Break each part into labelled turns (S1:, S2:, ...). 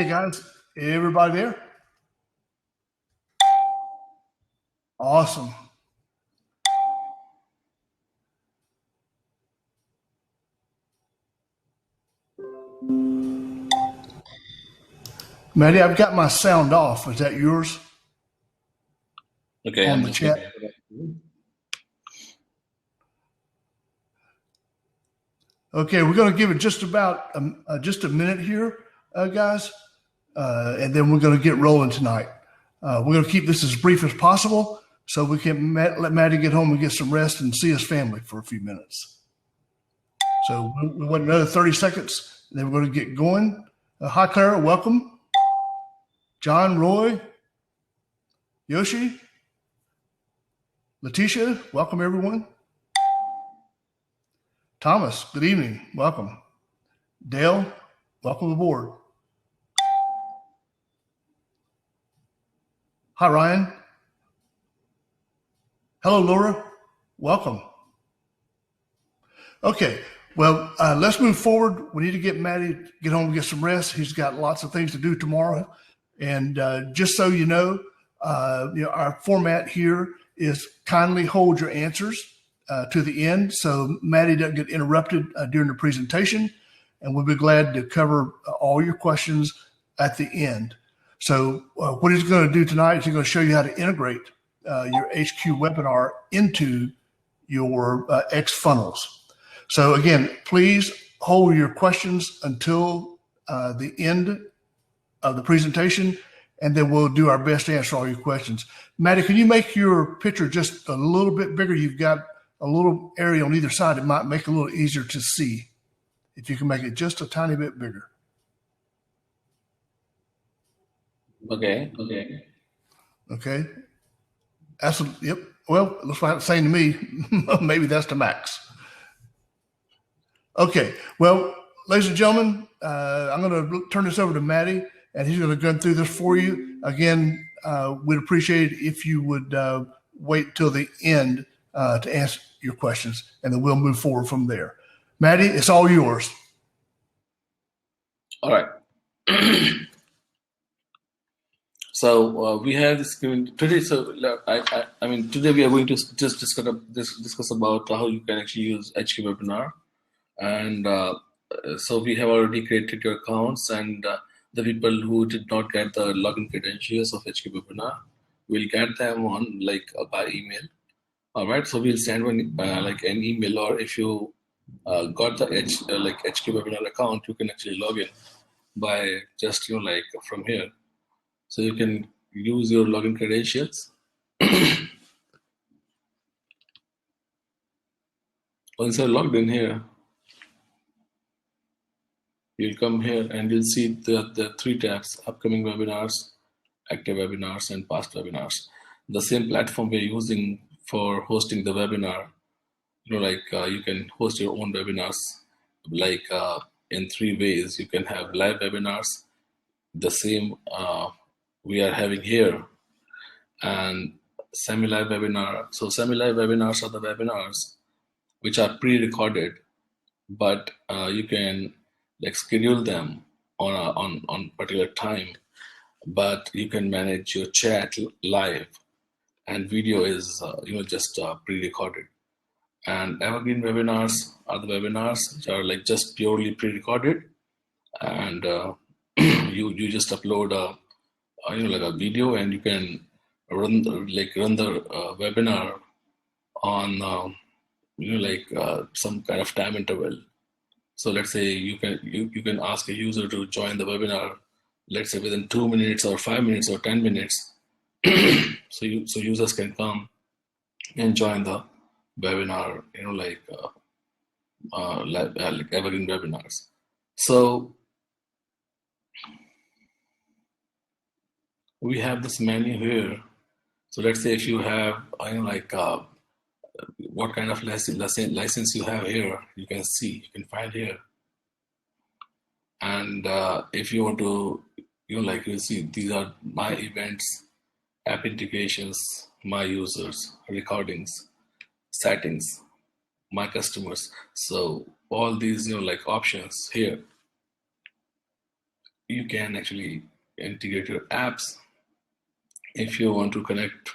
S1: Hey guys, everybody there? Awesome. Maddie, I've got my sound off. Is that yours?
S2: Okay,
S1: On
S2: I'm
S1: the
S2: just
S1: chat. Okay, we're going to give it just about just a minute here, guys, and then we're going to get rolling tonight. We're going to keep this as brief as possible so we can let Maddie get home and get some rest and see his family for a few minutes. So we want another 30 seconds, and then we're going to get going. Hi, Clara, welcome. John, Roy, Yoshi, Letitia, welcome everyone. Thomas, good evening, welcome. Dale, welcome aboard. Hi, Ryan. Hello, Laura, welcome. Okay, well, let's move forward. We need to get Maddie, get home and get some rest. He's got lots of things to do tomorrow. And just so you know, our format here is kindly hold your answers to the end so Maddie doesn't get interrupted during the presentation. And we'll be glad to cover all your questions at the end. So what he's going to do tonight is he's going to show you how to integrate your HQWebinar into your X funnels. So again, please hold your questions until the end of the presentation, and then we'll do our best to answer all your questions. Maddie, can you make your picture just a little bit bigger? You've got a little area on either side. It might make it a little easier to see. If you can make it just a tiny bit bigger.
S2: okay.
S1: Okay. Yep. Well, it looks like the same to me. Maybe that's the max. Okay. Well, ladies and gentlemen, I'm going to turn this over to Maddie, and he's going to go through this for you. Again, we'd appreciate it if you would wait till the end to answer your questions, and then we'll move forward from there. Maddie, it's all yours.
S2: All right. So we have this today. So I mean, today we are going to just discuss about how you can actually use HQWebinar, and so we have already created your accounts, and the people who did not get the login credentials of HQWebinar will get them on by email. All right. So we'll send one like an email, or if you got the HQWebinar account, you can actually log in by just from here. So you can use your login credentials. Once you're logged in here, you'll come here and you'll see the three tabs: upcoming webinars, active webinars, and past webinars. The same platform we're using for hosting the webinar. You can host your own webinars in three ways. You can have live webinars, the same we are having here, and semi-live webinar. So semi-live webinars are the webinars which are pre-recorded, but you can schedule them on particular time, but you can manage your chat live, and video is just pre-recorded. And evergreen webinars are the webinars which are just purely pre-recorded, and you just upload a video, and you can run the webinar on some kind of time interval. So let's say you can ask a user to join the webinar, let's say within 2 minutes or 5 minutes or 10 minutes. so users can come and join the webinar, like evergreen webinars. So we have this menu here. So let's say if you have what kind of license you have here, you can find here. And if you want to, you'll see these are my events, app integrations, my users, recordings, settings, my customers. So all these options here. you can actually integrate your apps. If you want to connect,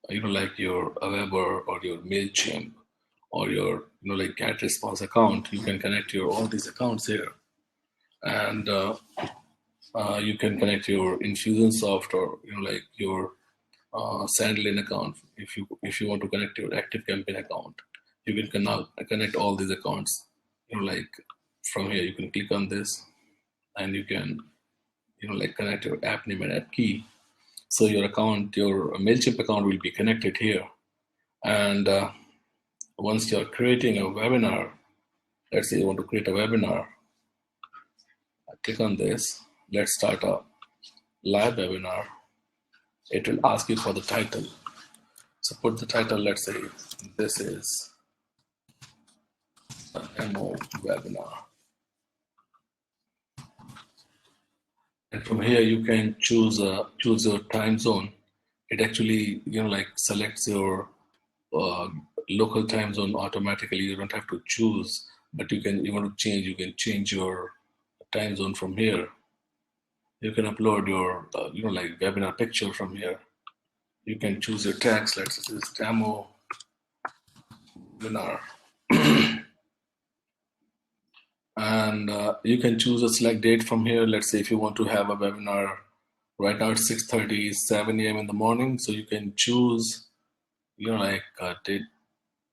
S2: like your Aweber or your MailChimp or your, like Get Response account, you can connect your all these accounts here. And you can connect your Infusionsoft or, like your Sandlin account. If you want to connect your ActiveCampaign account, you can connect all these accounts. Like from here, you can click on this, and you can, like connect your app name and app key. So your account, your MailChimp account will be connected here. And once you're creating a webinar, let's say you want to create a webinar, click on this. Let's start a live webinar. It will ask you for the title. So put the title, let's say this is an MO webinar. And from here you can choose your time zone. It actually, like selects your local time zone automatically. You don't have to choose, but you want to change, you can change your time zone from here. You can upload your like webinar picture from here. You can choose your text. Let's say this demo webinar. And you can choose a select date from here. Let's say if you want to have a webinar right now at 6:30, 7 a.m. in the morning, so you can choose, like date,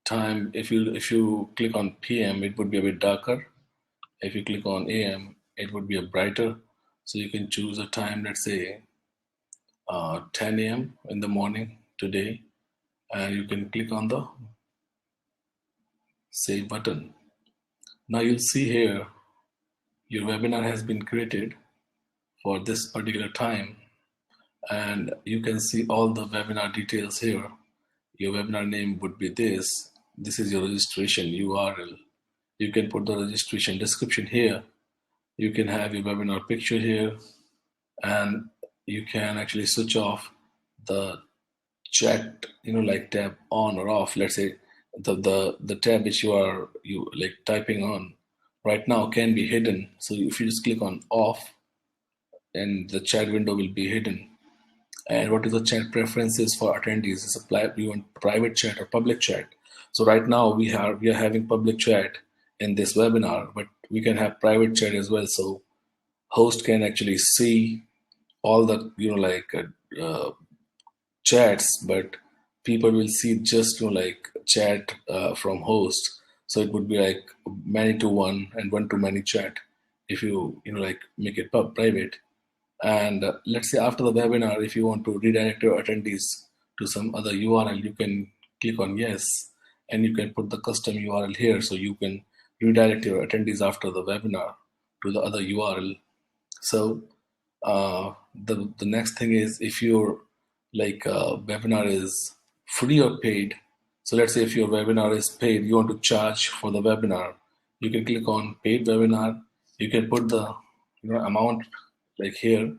S2: time. If you click on PM, it would be a bit darker. If you click on AM, it would be a brighter. So you can choose a time, let's say 10 a.m. in the morning today, and you can click on the save button. Now you'll see here your webinar has been created for this particular time, and you can see all the webinar details here. Your webinar name would be this. This is your registration URL. You can put the registration description here. You can have your webinar picture here, and you can actually switch off the chat, like tab on or off. Let's say the tab which you like typing on right now can be hidden. So if you just click on off, and the chat window will be hidden. And what is the chat preferences for attendees? Is you want private chat or public chat? So right now we are having public chat in this webinar, but we can have private chat as well. So host can actually see all the chats, but people will see just like chat from host. So it would be like many to one and one to many chat if you like make it private. And let's say after the webinar, if you want to redirect your attendees to some other URL, you can click on yes, and you can put the custom URL here, so you can redirect your attendees after the webinar to the other URL. So the next thing is, if your webinar is free or paid. So let's say if your webinar is paid, you want to charge for the webinar, you can click on paid webinar. You can put the amount like here,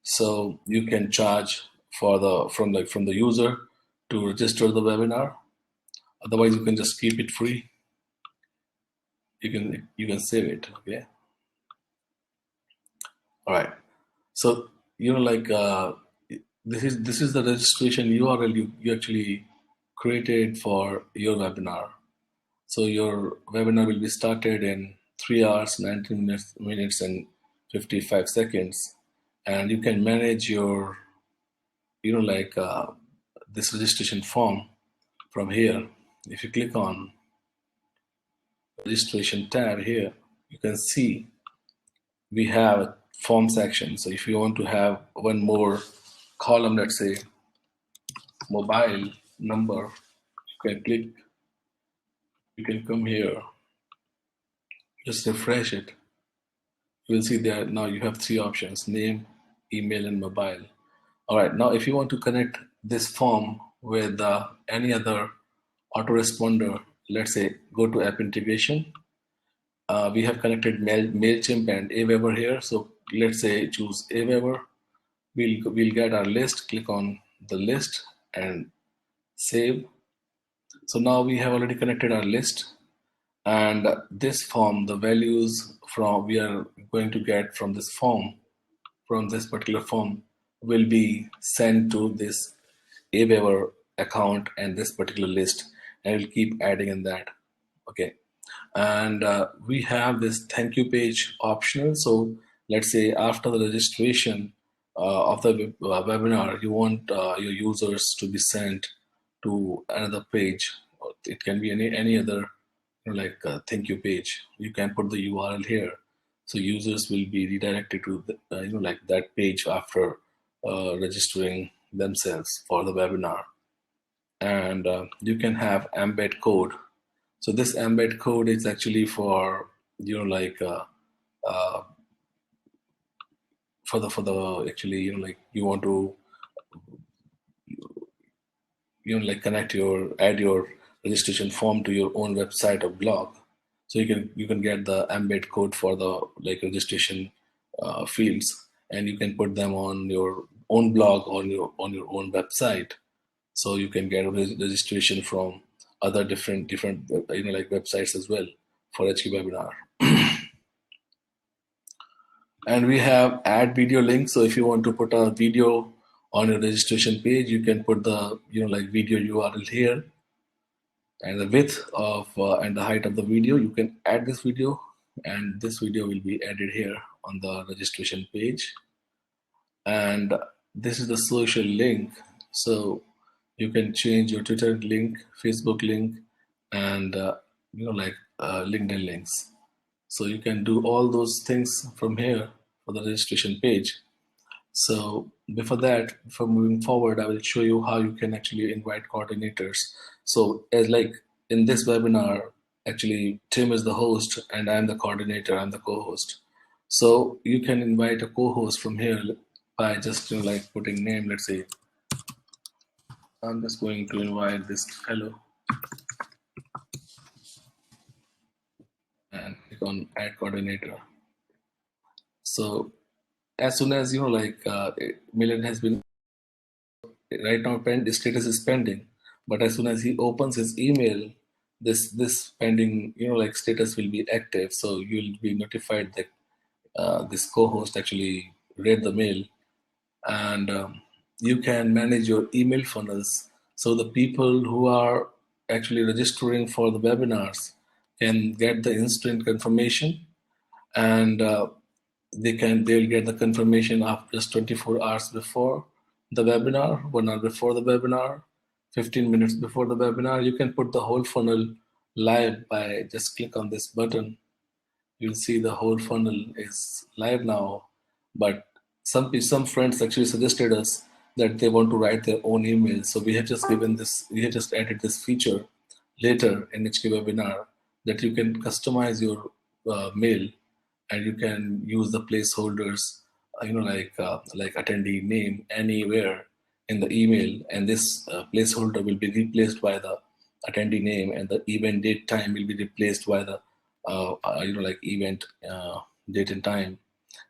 S2: so you can charge for from the user to register the webinar. Otherwise, you can just keep it free. You can save it. Okay. All right. So this is the registration URL you actually created for your webinar. So your webinar will be started in 3 hours, 19 minutes and 55 seconds. And you can manage your, this registration form from here. If you click on registration tab here, you can see we have a form section. So if you want to have one more column, let's say mobile number, you can come here, just refresh it. You will see there now you have 3 options: name, email, and mobile. All right, now if you want to connect this form with any other autoresponder, let's say go to app integration. We have connected MailChimp and Aweber here. So let's say choose Aweber. We'll get our list, click on the list and save. So now we have already connected our list, and this form, the values we are going to get from this form from this particular form will be sent to this Aweber account and this particular list, and we'll keep adding in that. Okay, and we have this thank you page optional. So let's say after the registration of the webinar, you want your users to be sent to another page. It can be any other, like thank you page. You can put the URL here, so users will be redirected to the, like that page after registering themselves for the webinar. And you can have embed code. So this embed code is actually for like for the actually like you want to like add your registration form to your own website or blog. So you can get the embed code for the like registration fields, and you can put them on your own blog or on your own website. So you can get a registration from other different like websites as well for HQWebinar. And we have add video link. So if you want to put a video on your registration page, you can put the like video URL here, and the width of and the height of the video. You can add this video, and this video will be added here on the registration page. And this is the social link. So you can change your Twitter link, Facebook link, and like LinkedIn links. So you can do all those things from here for the registration page. So before moving forward, I will show you how you can actually invite coordinators. So as like in this webinar, actually Tim is the host and I'm the coordinator, I'm the co-host. So you can invite a co-host from here by just like putting name. Let's say I'm just going to invite this fellow and click on add coordinator. So as soon as like Milan has been right now the status is pending, but as soon as he opens his email, this pending like status will be active. So you'll be notified that this co-host actually read the mail. And you can manage your email funnels, so the people who are actually registering for the webinars can get the instant confirmation, and they'll get the confirmation after just 24 hours before the webinar, 1 hour before the webinar, 15 minutes before the webinar. You can put the whole funnel live by just click on this button. You'll see the whole funnel is live now. But some friends actually suggested us that they want to write their own email. So we have just added this feature later in HQWebinar that you can customize your mail, and you can use the placeholders, like attendee name anywhere in the email, and this placeholder will be replaced by the attendee name, and the event date time will be replaced by the like event date and time.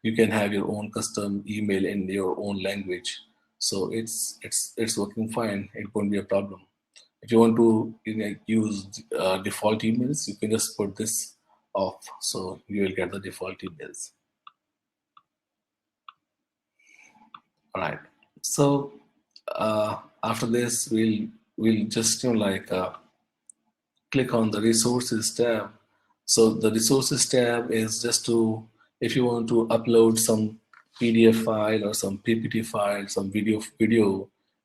S2: You can have your own custom email in your own language. So it's working fine. It won't be a problem. If you want to use default emails, you can just put this off, so you will get the default emails. All right. So after this, we'll just click on the resources tab. So the resources tab is just to, if you want to upload some PDF file or some PPT file, some video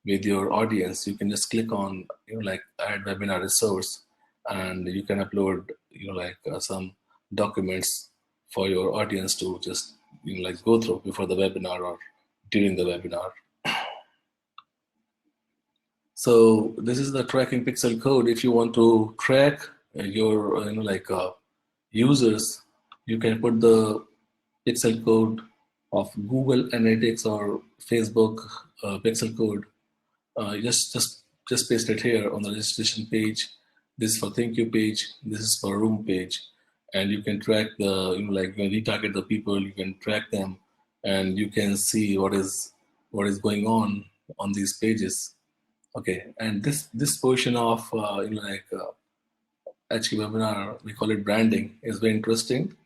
S2: with your audience, you can just click on like add webinar resource, and you can upload some documents for your audience to just like go through before the webinar or during the webinar. So this is the tracking pixel code. If you want to track your users, you can put the pixel code of Google Analytics or Facebook pixel code. Just paste it here on the registration page. This is for thank you page. This is for room page, and you can track the like when you retarget the people, you can track them, and you can see what is going on these pages. Okay, and this portion of HQWebinar, we call it branding, is very interesting.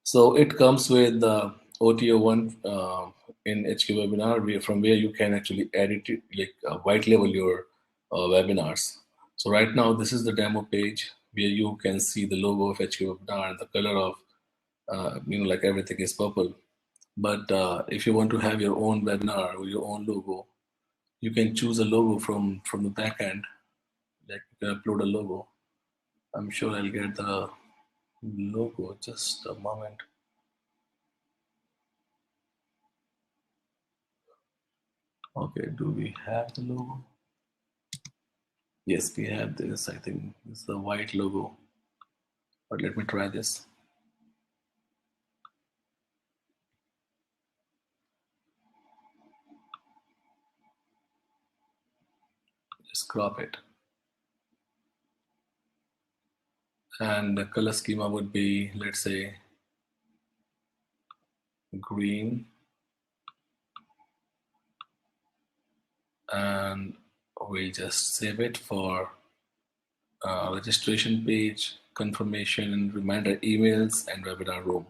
S2: So it comes with the OTO1 in HQWebinar from where you can actually edit it, like white label your webinars. So right now, this is the demo page where you can see the logo of HQWebinar and the color of, like everything is purple. But if you want to have your own webinar or your own logo, you can choose a logo from the back end. Like you can upload a logo. I'm sure I'll get the logo. Just a moment. Okay, do we have the logo? Yes, we have this. I think it's the white logo. But let me try this. Just crop it. And the color schema would be, let's say, green. And we'll just save it for registration page, confirmation, and reminder emails, and webinar room.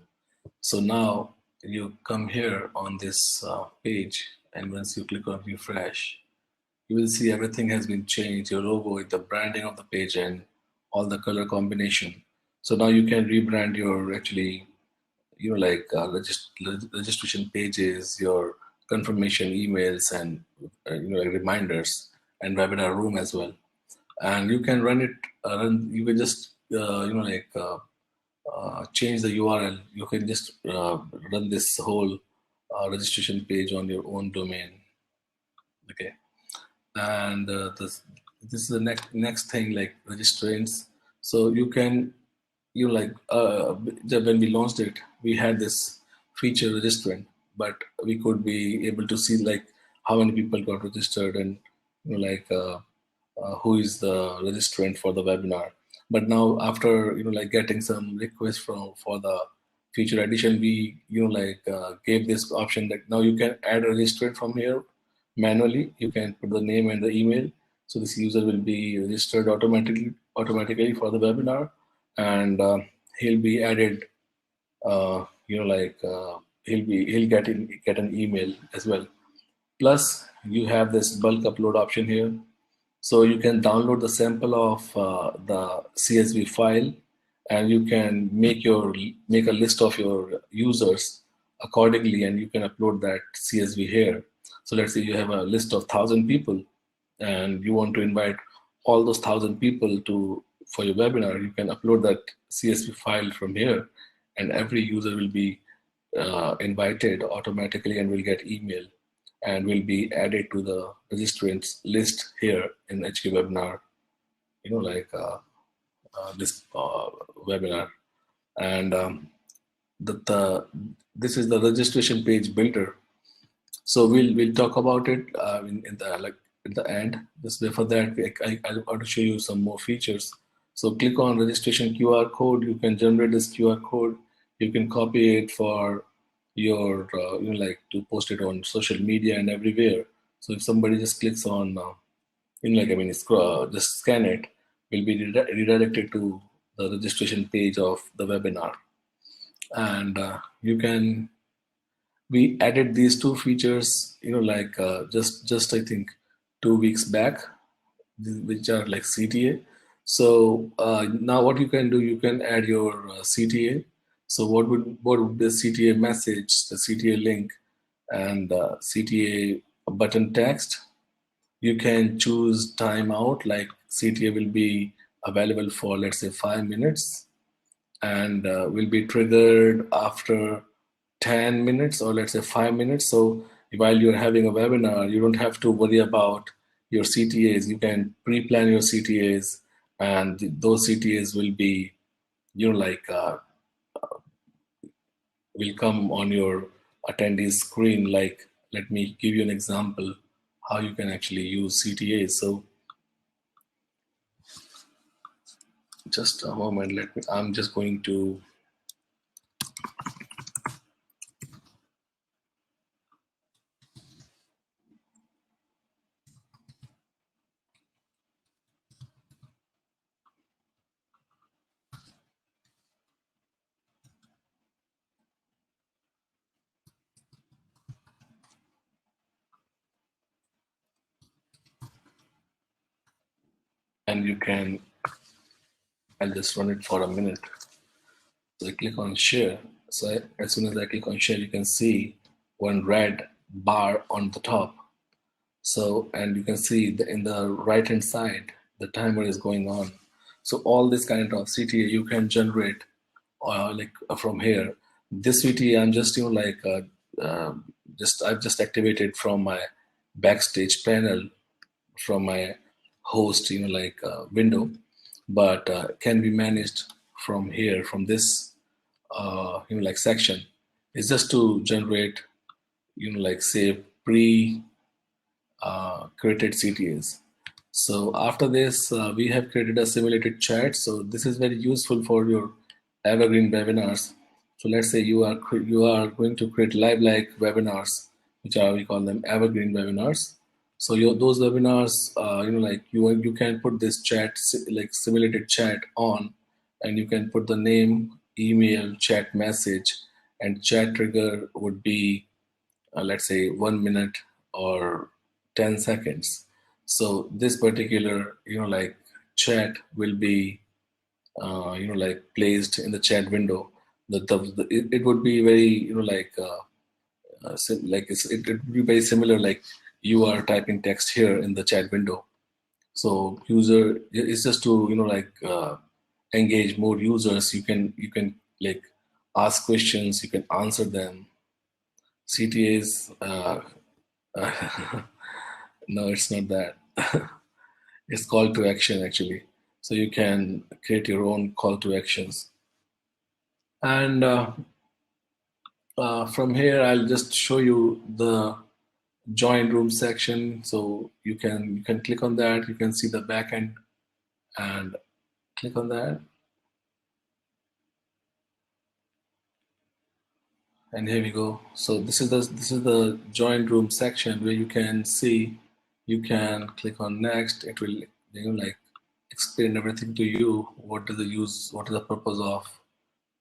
S2: So now you come here on this page, and once you click on refresh, you will see everything has been changed, your logo, the branding of the page, and all the color combination. So now you can rebrand your actually, like registration pages, your confirmation emails, and like reminders, and webinar room as well. And you can run it, you can just, change the URL. You can just run this whole registration page on your own domain. Okay. And this is the next thing, like registrants. So you can, when we launched it, we had this feature registrant, but we could be able to see like how many people got registered, and who is the registrant for the webinar. But now after like getting some requests for the future edition, we gave this option that now you can add a registrant from here manually. You can put the name and the email, so this user will be registered automatically for the webinar, and he'll be added. He'll get an email as well. Plus, you have this bulk upload option here. So you can download the sample of the CSV file, and you can make a list of your users accordingly, and you can upload that CSV here. So let's say you have a list of 1,000 people, and you want to invite all those 1,000 people for your webinar. You can upload that CSV file from here, and every user will be invited automatically and will get email, and will be added to the registrants list here in HQWebinar, this webinar. And this is the registration page builder. So we'll talk about it in the end. Just before that, I want to show you some more features. So click on registration QR code. You can generate this QR code. You can copy it for your to post it on social media and everywhere. So if somebody just clicks on just scan it, will be redirected to the registration page of the webinar. And we added these two features just I think 2 weeks back, which are like CTA. So now what you can do, you can add your CTA. So what would the CTA message, the CTA link, and CTA button text? You can choose timeout, like CTA will be available for, let's say, 5 minutes, and will be triggered after 10 minutes, or let's say 5 minutes. So while you're having a webinar, you don't have to worry about your CTAs. You can pre-plan your CTAs, and those CTAs will be, will come on your attendee screen. Like, let me give you an example how you can actually use CTAs. So just a moment, I'm just going to and you can, I'll just run it for a minute. So I click on share. So as soon as I click on share, you can see one red bar on the top. So, and you can see in the right hand side, the timer is going on. So all this kind of CTA you can generate from here. This CTA I'm just I've just activated from my backstage panel from my host window, but can be managed from here from this section. It's just to generate say pre created CTAs. So after this, we have created a simulated chat. So this is very useful for your evergreen webinars. So let's say you are going to create live like webinars, which are, we call them evergreen webinars. So those webinars, you can put this chat like simulated chat on, and you can put the name, email, chat message, and chat trigger would be let's say 1 minute or 10 seconds. So this particular chat will be placed in the chat window. It would be very it would be very similar, like you are typing text here in the chat window. So user, it's just to engage more users. You can like ask questions, you can answer them. CTAs, no, it's not that. It's call to action actually. So you can create your own call to actions. And from here, I'll just show you the join room section. So you can click on that. You can see the backend and click on that. And here we go. So this is the join room section where you can see, you can click on next. It will explain everything to you. What is the purpose of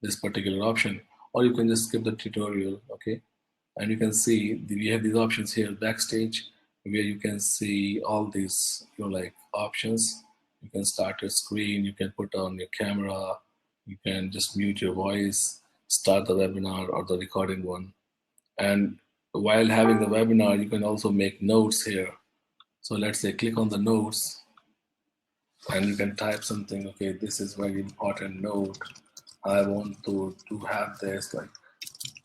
S2: this particular option, or you can just skip the tutorial. Okay, and you can see we have these options here backstage, where you can see all these options. You can start your screen, you can put on your camera, you can just mute your voice, start the webinar or the recording one. And while having the webinar, you can also make notes here. So let's say click on the notes and you can type something. Okay, this is very important note. I want to have this,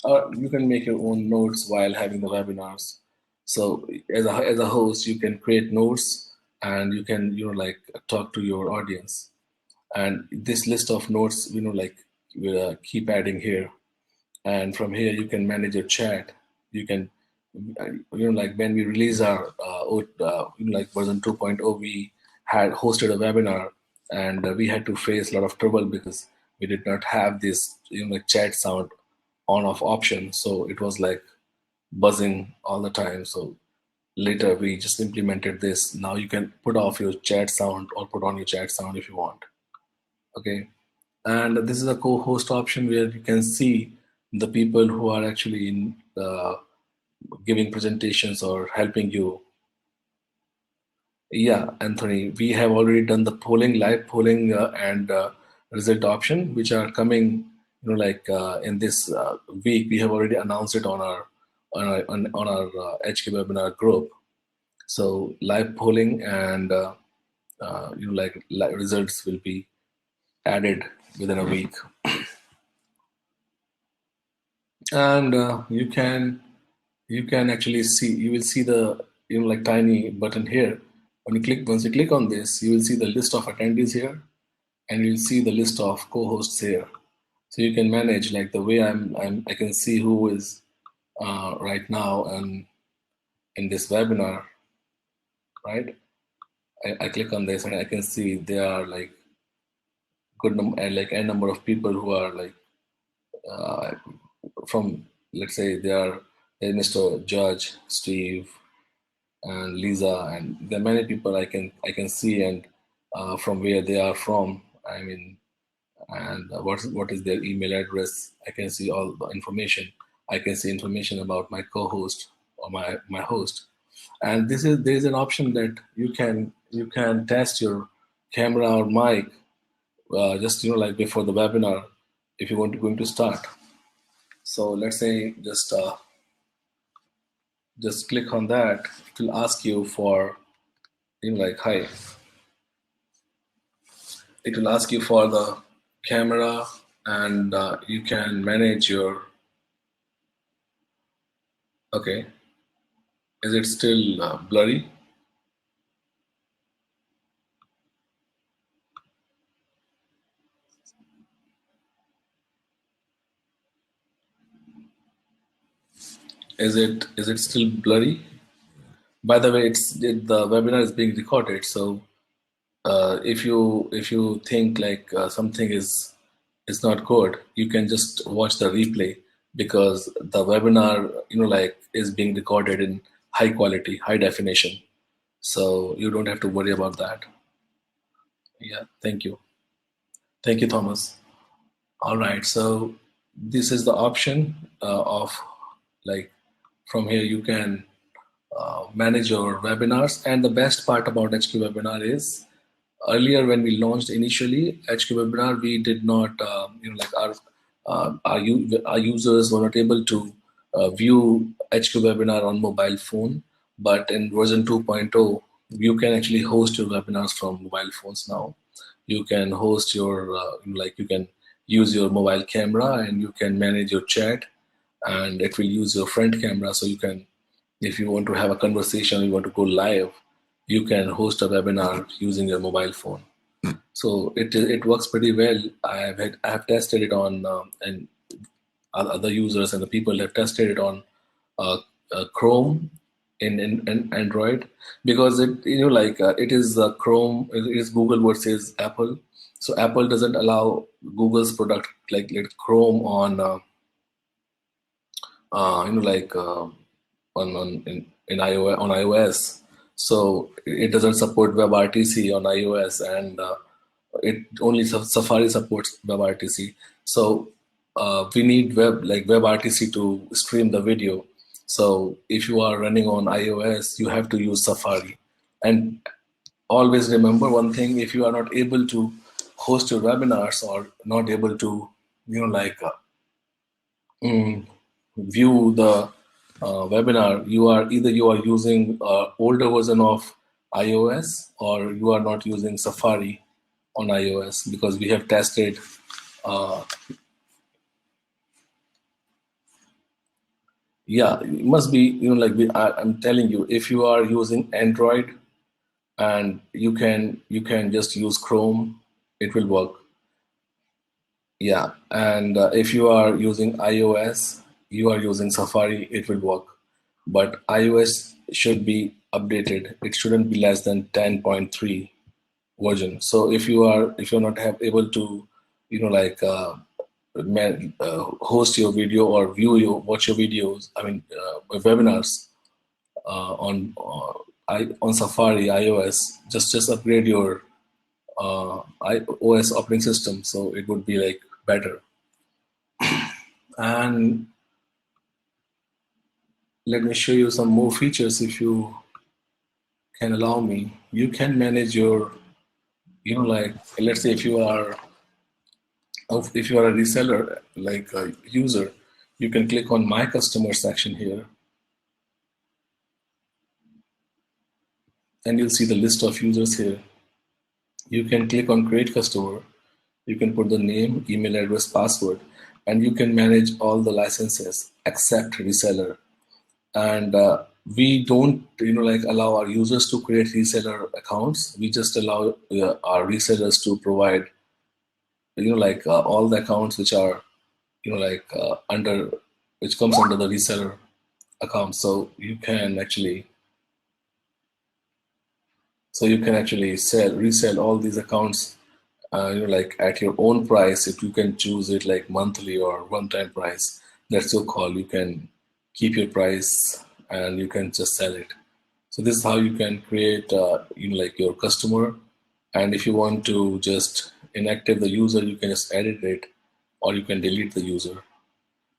S2: or you can make your own notes while having the webinars. So as a host, you can create notes and you can talk to your audience. And this list of notes we'll keep adding here. And from here you can manage your chat. You can when we release our version 2.0, we had hosted a webinar, and we had to face a lot of trouble because we did not have this chat sound on off option. So it was like buzzing all the time. So later we just implemented this. Now you can put off your chat sound or put on your chat sound if you want. Okay, and this is a co-host option where you can see the people who are actually in giving presentations or helping you. Yeah, Anthony, we have already done the polling, live polling and result option, which are coming in this week. We have already announced it on our HQWebinar group. So live polling and results will be added within a week. And you can actually see, you will see the tiny button here. Once you click on this, you will see the list of attendees here, and you'll see the list of co-hosts here. So you can manage the way I can see who is right now and in this webinar, right? I click on this and I can see there are good number and a number of people who are from, let's say there's Mr. Judge, Steve, and Lisa, and there are many people I can see, and from where they are from. I mean, and what is their email address. I can see all the information. I can see information about my co-host or my host. And there is an option that you can test your camera or mic, just like before the webinar, if you want to going to start. So let's say just click on that. It will ask you for like hi. It will ask you for the camera, and you can manage your. Okay, is it still blurry? Is it still blurry? By the way, the webinar is being recorded, so if you think like something is not good, you can just watch the replay, because the webinar like is being recorded in high quality, high definition, so you don't have to worry about that. Yeah, thank you, Thomas. All right, so this is the option of like from here you can manage your webinars. And the best part about HQWebinar is earlier when we launched initially HQWebinar, we did not, like our users were not able to view HQWebinar on mobile phone. But in version 2.0, you can actually host your webinars from mobile phones now. You can host your, you can use your mobile camera, and you can manage your chat, and it will use your front camera. So you can, if you want to have a conversation, you want to go live, you can host a webinar using your mobile phone. So it works pretty well. I have tested it on and other users and the people have tested it on Chrome in Android, because it it is Chrome, it is Google versus Apple. So Apple doesn't allow Google's product like Chrome on in iOS. So it doesn't support WebRTC on iOS, and it only Safari supports WebRTC. So we need WebRTC to stream the video. So if you are running on iOS, you have to use Safari. And always remember one thing: if you are not able to host your webinars, or not able to view the webinar, you are using older version of iOS, or you are not using Safari on iOS, because we have tested yeah, it must be I'm telling you, if you are using Android and you can just use Chrome, it will work. Yeah, and if you are using iOS, you are using Safari, it will work. But iOS should be updated. It shouldn't be less than 10.3 version. So if you're not able to, host your video or watch your videos, webinars on Safari iOS, just upgrade your iOS operating system, so it would be like better. And let me show you some more features if you can allow me. You can manage your, let's say if you are a reseller, like a user, you can click on My Customer section here, and you'll see the list of users here. You can click on Create Customer. You can put the name, email address, password, and you can manage all the licenses except reseller. And we don't allow our users to create reseller accounts. We just allow our resellers to provide all the accounts which are under, which comes under the reseller account. So you can actually resell all these accounts at your own price. If you can choose it like monthly or one-time price, that's your call. You can keep your price and you can just sell it. So this is how you can create your customer. And if you want to just inactive the user, you can just edit it, or you can delete the user.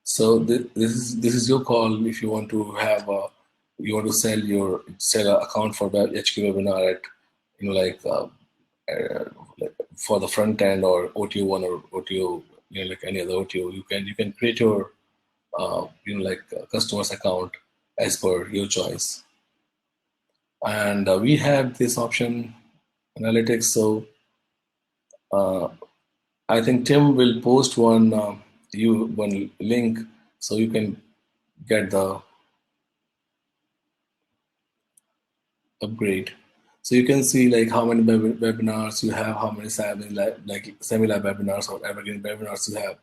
S2: So this is your call. If you want to have you want to sell an account for HQWebinar at for the front end or OTO1 or OTO, like any other OTO, you can create your customer's account as per your choice. And we have this option analytics. So I think Tim will post one link so you can get the upgrade. So you can see like how many webinars you have, how many semi-live webinars or evergreen webinars you have.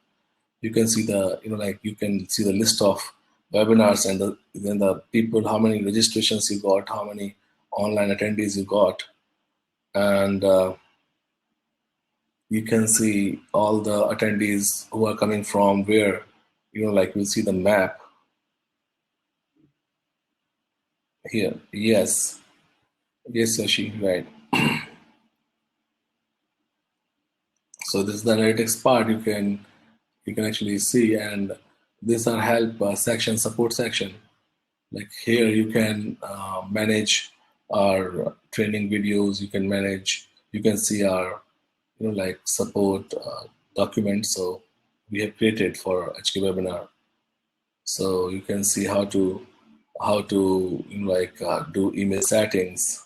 S2: You can see the you can see the list of webinars and then the people, how many registrations you got, how many online attendees you got, and you can see all the attendees who are coming from where. We'll see the map here. Yes, Sashi, right. So this is the analytics part. You can actually see, and these are help section, support section. Like here you can manage our training videos. You can see our support documents. So we have created for HQWebinar. So you can see how to do email settings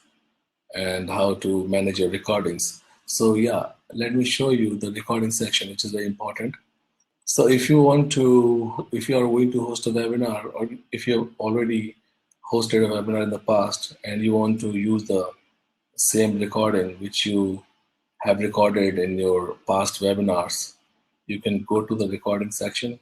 S2: and how to manage your recordings. So yeah, let me show you the recording section, which is very important. So if you are going to host a webinar, or if you have already hosted a webinar in the past and you want to use the same recording which you have recorded in your past webinars, you can go to the recording section.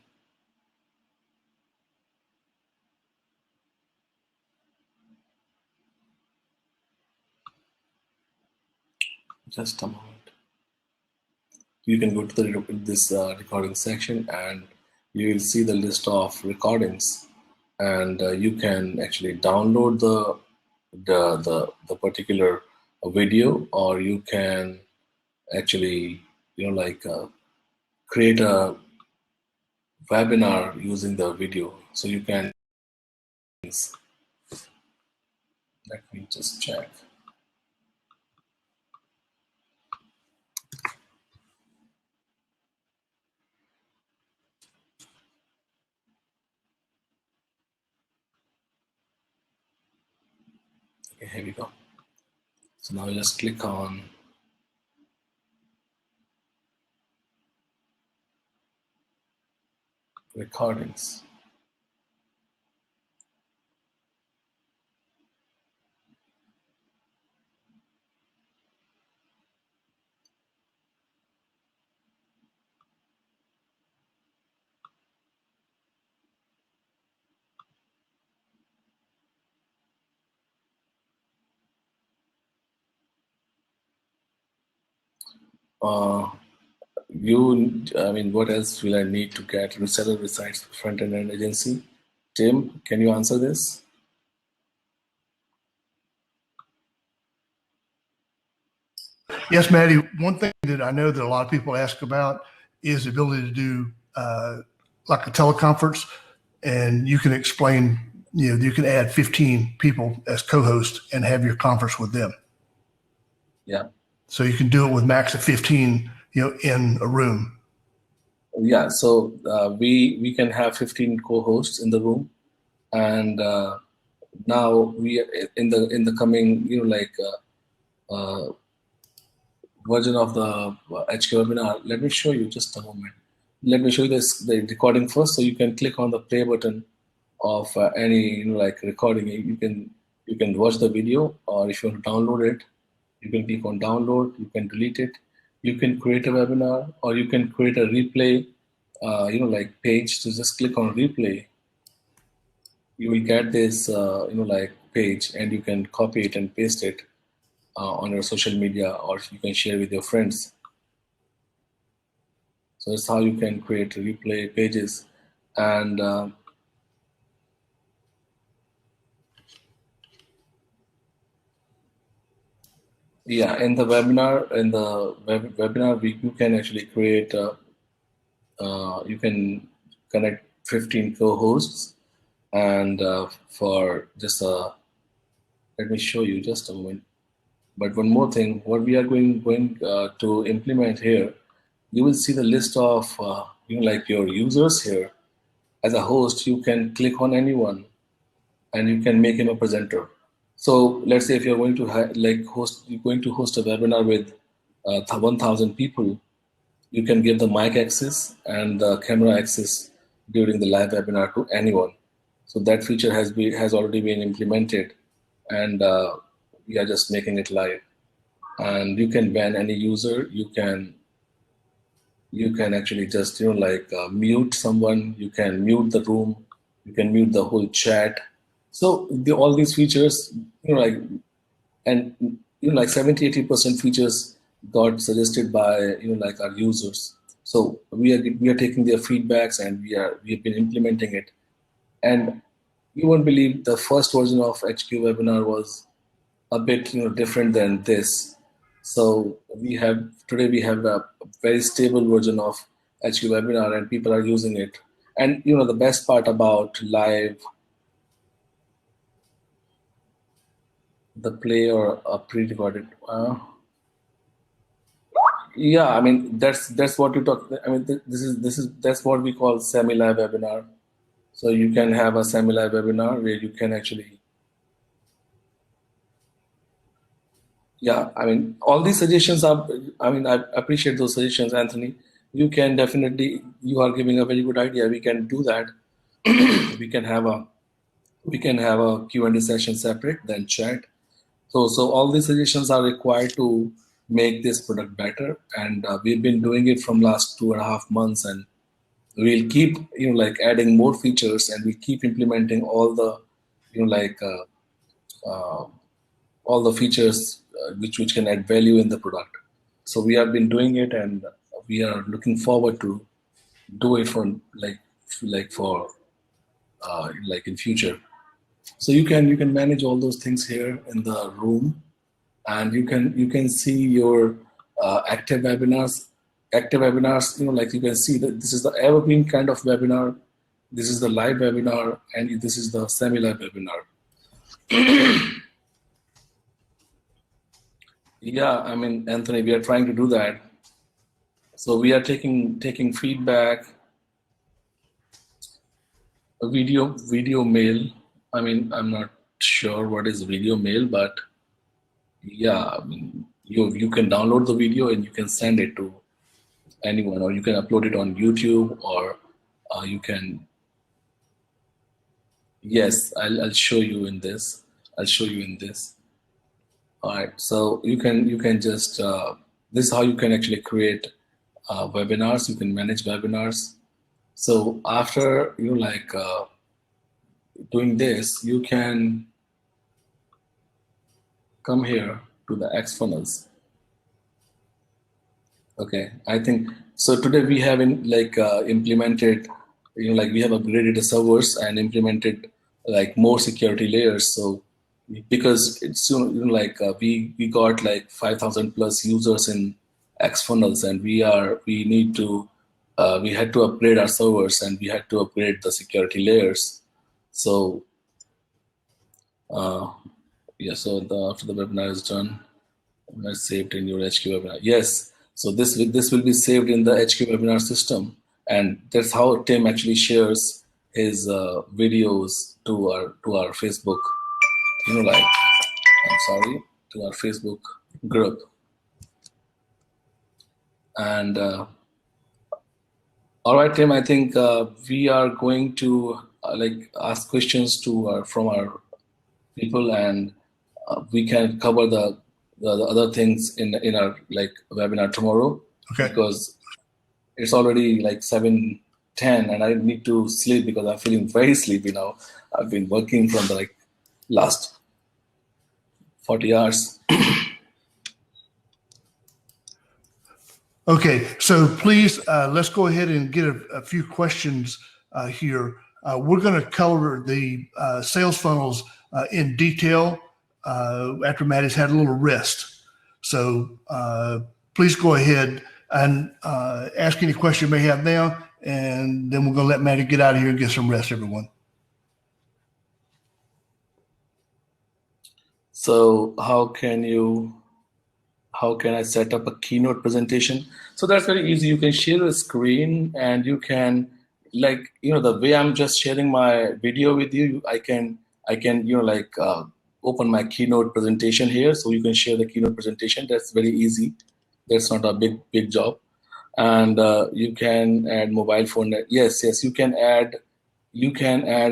S2: Just a moment. You can go to this recording section and you will see the list of recordings, and you can actually download the particular video, or you can actually create a webinar using the video. So you can, let me just check. Okay, here we go. So now just click on recordings. What else will I need to get reseller besides front-end agency? Tim, can you answer this?
S1: Yes, Maddie. One thing that I know that a lot of people ask about is the ability to do like a teleconference, and you can explain. You can add 15 people as co-hosts and have your conference with them.
S2: Yeah.
S1: So you can do it with max of 15, in a room.
S2: Yeah. So we can have 15 co-hosts in the room, and now we in the coming version of the HQWebinar. Let me show you just a moment. Let me show you the recording first, so you can click on the play button of any recording. You can watch the video, or if you want to download it, you can click on download. You can delete it. You can create a webinar, or you can create a replay page. So just click on replay. You will get this page, and you can copy it and paste it on your social media, or you can share with your friends. So that's how you can create replay pages. And yeah, in the webinar, you can actually create. You can connect 15 co-hosts, and for just let me show you just a moment. But one more thing, what we are going to implement here, you will see the list of like your users here. As a host, you can click on anyone and you can make him a presenter. So let's say if you're going to you're going to host a webinar with 1,000 people, you can give the mic access and the camera access during the live webinar to anyone. So that feature has already been implemented, and we are just making it live. And you can ban any user. You can actually just mute someone. You can mute the room. You can mute the whole chat. So all these features, and 70-80% features got suggested by our users. So we are taking their feedbacks, and we've been implementing it. And you won't believe, the first version of HQWebinar was a bit different than this. So today we have a very stable version of HQWebinar, and people are using it. And the best part about live, the play or a pre-recorded. Yeah, I mean that's what you talk. I mean that's what we call semi-live webinar. So you can have a semi-live webinar where you can actually. Yeah, I mean all these suggestions are. I mean I appreciate those suggestions, Anthony. You can definitely. You are giving a very good idea. We can do that. we can have a Q&A session separate, then chat. So all these suggestions are required to make this product better, and we've been doing it from last 2.5 months, and we'll keep adding more features, and we keep implementing all the all the features which can add value in the product. So we have been doing it, and we are looking forward to do it for in future. So you can manage all those things here in the room, and you can see your active webinars. Active webinars, you can see that this is the evergreen kind of webinar, this is the live webinar, and this is the semi-live webinar. Yeah, I mean, Anthony, we are trying to do that. So we are taking feedback. A video mail. I mean, I'm not sure what is video mail, but yeah, I mean, you can download the video and you can send it to anyone, or you can upload it on YouTube, or you can. Yes, I'll show you in this. I'll show you in this. All right, so you can just this is how you can actually create webinars. You can manage webinars. So after doing this, you can come here to the X funnels. Okay, I think so. Today we have implemented, we have upgraded the servers and implemented more security layers. So because it's we got 5,000 plus users in X funnels, and we had to upgrade our servers, and we had to upgrade the security layers. So yeah, so after the webinar is done, it's saved in your HQWebinar. Yes, so this will be saved in the HQWebinar system, and that's how Tim actually shares his videos to our Facebook. I'm sorry, to our Facebook group. And all right, Tim, I think we are going to ask questions from our people, and we can cover the other things in our webinar tomorrow.
S1: Okay.
S2: Because it's already 7:10, and I need to sleep because I'm feeling very sleepy now. I've been working from the last 40 hours.
S1: Okay, so please, let's go ahead and get a few questions here. We're going to cover the sales funnels in detail after Maddie's had a little rest. So please go ahead and ask any question you may have now, and then we're going to let Maddie get out of here and get some rest, everyone.
S2: So how can you how can I set up a keynote presentation? So that's very easy. You can share a screen and you can, like, the way I'm just sharing my video with you, I can, open my keynote presentation here. So you can share the keynote presentation. That's very easy. That's not a big job. And you can add mobile phone. Yes, you can add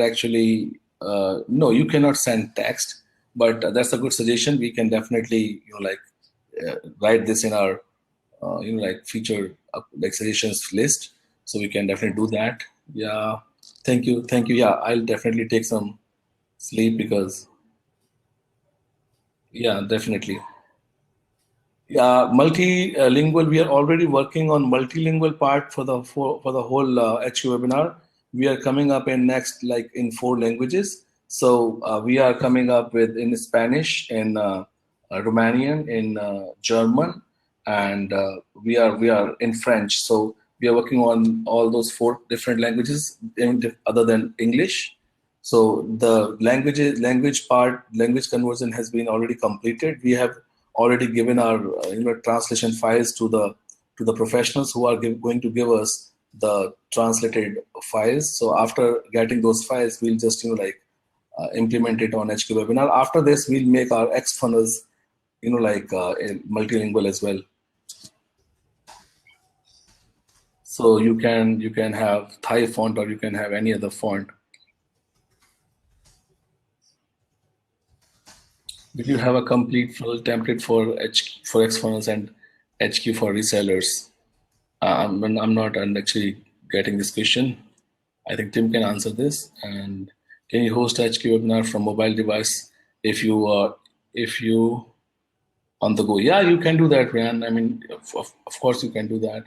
S2: actually, no, you cannot send text, but that's a good suggestion. We can definitely, write this in our, feature, like suggestions list. So we can definitely do that. Yeah. Thank you. Thank you. Yeah. I'll definitely take some sleep because, yeah, definitely. Multilingual. We are already working on multilingual part for the whole HQ webinar. We are coming up in next, like, in 4 languages. So we are coming up with in Spanish, in Romanian, in German, and we are in French. So we are working on all those 4 different languages other than English. So the language conversion has been already completed. We have already given our translation files to the professionals who are going to give us the translated files. So after getting those files, we'll just implement it on HQ Webinar. After this, we'll make our X funnels multilingual as well. So you can have Thai font or you can have any other font. Did you have a complete full template for X funnels and HQ for resellers? I'm not actually getting this question. I think Tim can answer this. And can you host HQ webinar from mobile device if you on the go? Yeah, you can do that, Ryan. I mean, of course you can do that.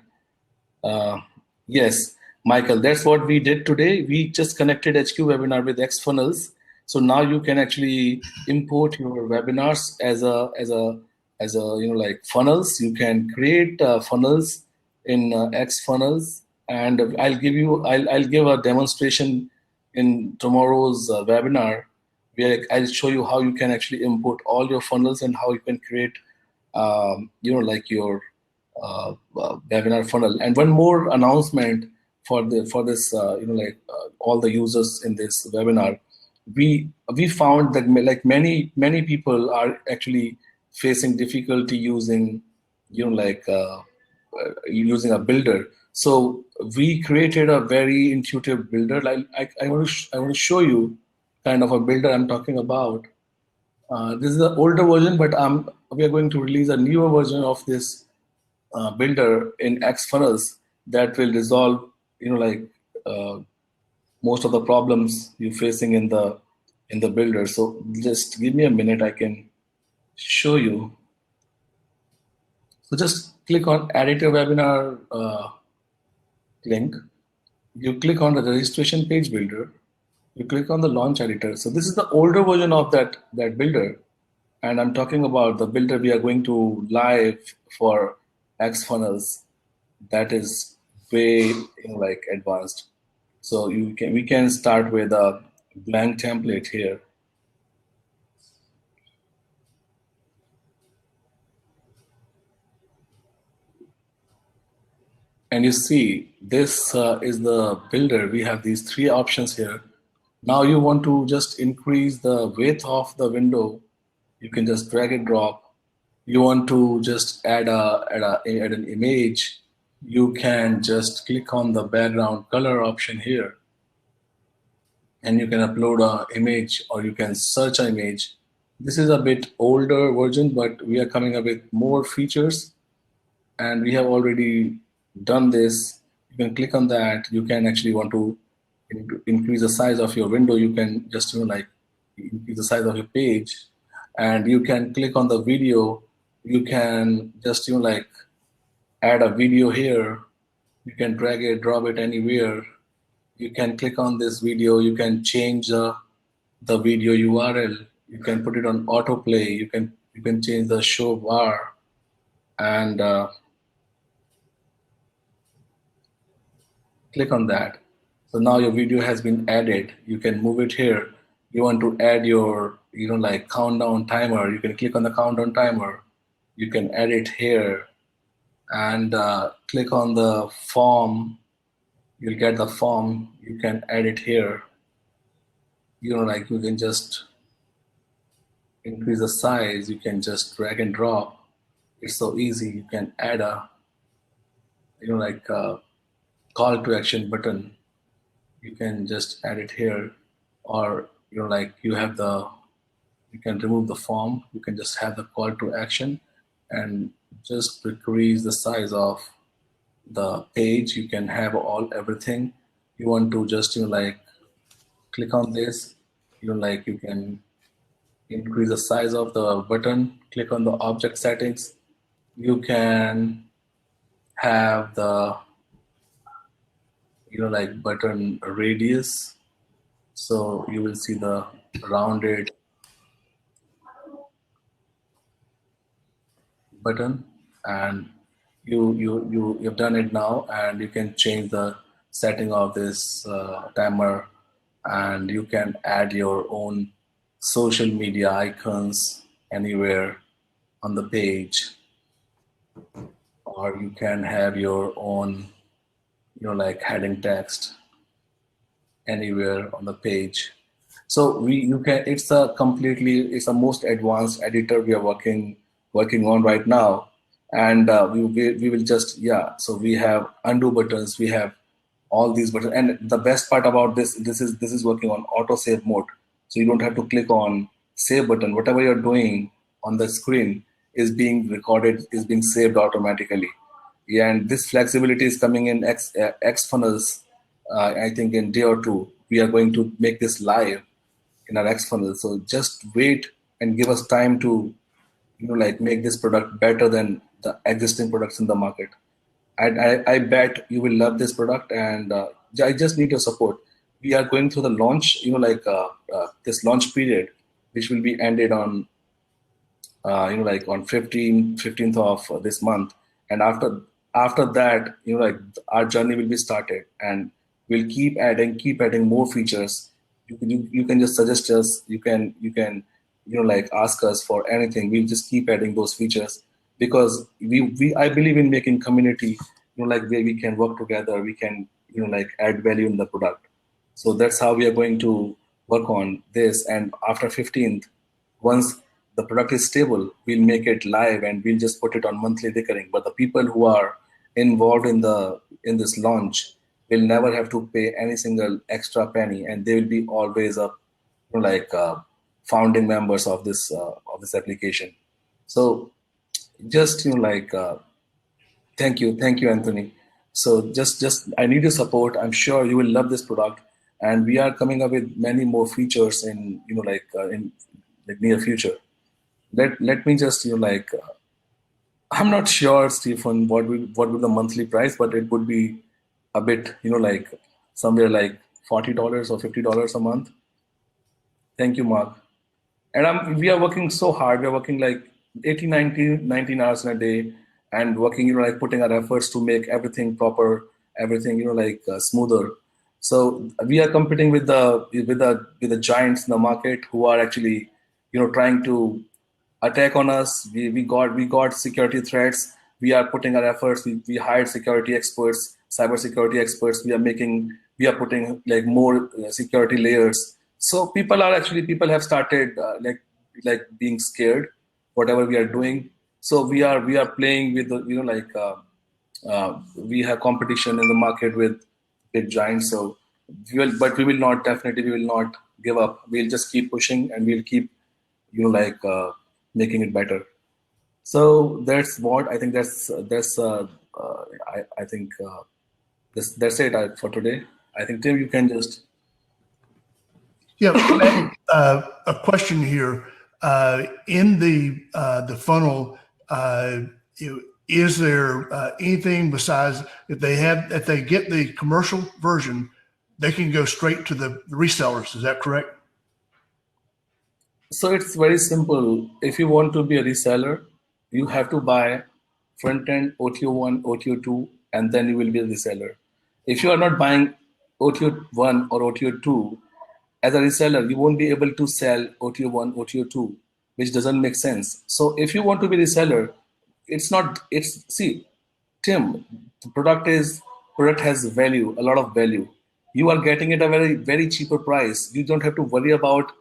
S2: Yes, Michael, that's what we did today. We just connected HQ webinar with Xfunnels. So now you can actually import your webinars as a like funnels. You can create funnels in Xfunnels, and I'll give a demonstration in tomorrow's webinar where I'll show you how you can actually import all your funnels and how you can create like your webinar funnel. And one more announcement for this all the users in this webinar. We found that like many people are actually facing difficulty using using a builder. So we created a very intuitive builder. I want to show you kind of a builder I'm talking about. This is the older version, but we are going to release a newer version of this builder in Xfunnels that will resolve uh, most of the problems you're facing in the builder. So just give me a minute, I can show you. So just click on edit a webinar link. You click on the registration page builder. You click on the launch editor. So this is the older version of that builder. And I'm talking about the builder we are going to live for Xfunnels. That is way advanced. So we can start with a blank template here. And you see, this is the builder. We have these 3 options here. Now you want to just increase the width of the window. You can just drag and drop. You want to just add an image. You can just click on the background color option here. And you can upload an image or you can search an image. This is a bit older version, but we are coming up with more features. And we have already done this. You can click on that. You can actually want to increase the size of your window. You can just increase the size of your page, and you can click on the video. You can just add a video here. You can drag it, drop it anywhere. You can click on this video. You can change the video URL. You can put it on autoplay. You can change the show bar, and click on that. So now your video has been added. You can move it here. You want to add your countdown timer. You can click on the countdown timer. You can edit here and click on the form. You'll get the form. You can edit here. Like you can just increase the size. You can just drag and drop. It's so easy. You can add a, like a call to action button. You can just add it here, or like you can remove the form. You can just have the call to action and just decrease the size of the page. You can have everything. You want to just like click on this. Like you can increase the size of the button. Click on the object settings. You can have the like button radius. So you will see the rounded button, and you've done it now, and you can change the setting of this timer, and you can add your own social media icons anywhere on the page, or you can have your own like heading text anywhere on the page. So it's a most advanced editor we are working on right now, and we will just, so we have undo buttons, we have all these buttons, and the best part about this is working on auto save mode, so you don't have to click on save button. Whatever you're doing on the screen is being recorded, is being saved automatically. Yeah, and this flexibility is coming in X funnels. I think in day or two we are going to make this live in our X funnel. So just wait and give us time to like make this product better than the existing products in the market. I bet you will love this product, and I just need your support. We are going through the launch, this launch period, which will be ended on like on 15th of this month, and after that, like our journey will be started, and we'll keep adding more features. You can just suggest us. You can like ask us for anything. We'll just keep adding those features, because I believe in making community, like where we can work together. We can like add value in the product. So that's how we are going to work on this. And after 15th, once the product is stable, we'll make it live and we'll just put it on monthly recurring. But the people who are involved in this launch will never have to pay any single extra penny, and they will be always like founding members of this application. So just like thank you, Anthony. So just I need your support. I'm sure you will love this product, and we are coming up with many more features in in the near future. Let me just like I'm not sure, Stephen, what would the monthly price, but it would be a bit like somewhere like $40 or $50 a month. Thank you, Mark. And we are working so hard. We are working like 18, 19 hours in a day, and working, like putting our efforts to make everything proper, everything, like smoother. So we are competing with the giants in the market who are actually, trying to attack on us. We got security threats. We are putting our efforts. We hired security experts, cyber security experts. We are putting like more security layers. So people have started like being scared whatever we are doing. So we are playing with the, we have competition in the market with big giants. So we will not, definitely we will not give up. We'll just keep pushing, and we'll keep making it better. So that's what I think. I think that's it for today. I think, Tim, you can just.
S1: Yeah, a question here. In the funnel, is there anything besides if they get the commercial version, they can go straight to the resellers? Is that correct?
S2: So it's very simple. If you want to be a reseller, you have to buy front end OTO1, OTO2, and then you will be a reseller. If you are not buying OTO1 or OTO2, as a reseller, you won't be able to sell OTO1, OTO2, which doesn't make sense. So if you want to be a reseller, it's not, see, Tim, the product has value, a lot of value. You are getting it at a very, very cheaper price. You don't have to worry about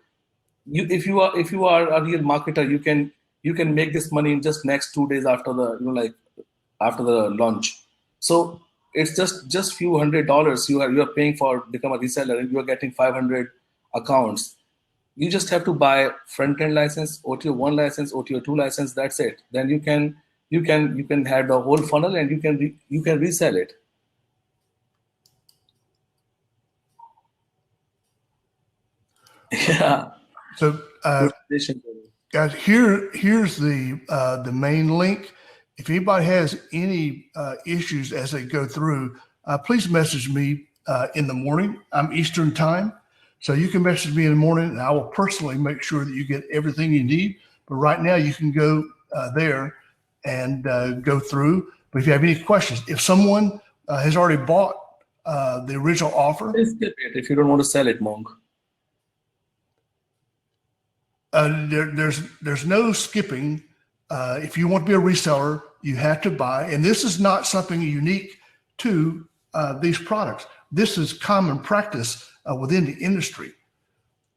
S2: you. If you are a real marketer, you can make this money in just next 2 days after the, like after the launch. So it's just few $100 you are paying for become a reseller, and you are getting 500 accounts. You just have to buy front-end license, OTO 1 license, OTO 2 license. That's it. Then you can have the whole funnel, and you can resell it. Yeah.
S1: So, guys, here's the main link. If anybody has any issues as they go through, please message me in the morning. I'm Eastern time. So you can message me in the morning, and I will personally make sure that you get everything you need. But right now, you can go there and go through. But if you have any questions, if someone has already bought the original offer,
S2: please skip it if you don't want to sell it, Monk.
S1: There's no skipping. If you want to be a reseller, you have to buy. And this is not something unique to these products. This is common practice within the industry.